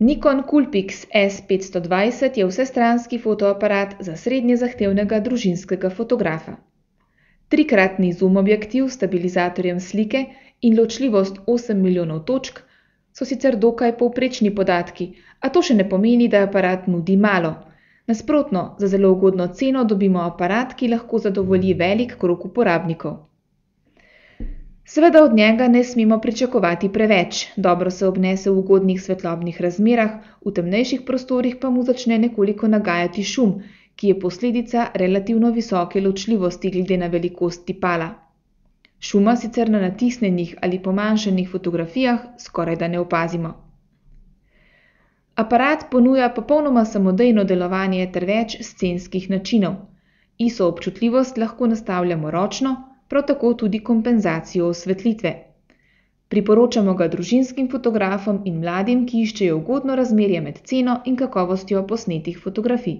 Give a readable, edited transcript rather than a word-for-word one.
Nikon Coolpix S520 je vsestranski fotoaparat za srednje zahtevnega družinskega fotografa. Trikratni zoom objektiv s stabilizatorjem slike in ločljivost 8 milijonov točk so sicer dokaj povprečni podatki, a to še ne pomeni, da aparat nudi malo. Nasprotno, za zelo ugodno ceno dobimo aparat, ki lahko zadovolji velik krog uporabnikov. Seveda od njega ne smemo pričakovati preveč, dobro se obnese v ugodnih svetlobnih razmerah, v temnejših prostorih pa mu začne nekoliko nagajati šum, ki je posledica relativno visoke ločljivosti glede na velikost tipala. Šuma sicer na natisnjenih ali pomanjšanih fotografijah skorajda ne opazimo. Aparat ponuja popolnoma samodejno delovanje ter več scenskih načinov. ISO občutljivost lahko nastavljamo ročno, prav tako tudi kompenzacijo osvetlitve. Priporočamo ga družinskim fotografom in mladim, ki iščejo ugodno razmerje med ceno in kakovostjo posnetih fotografij.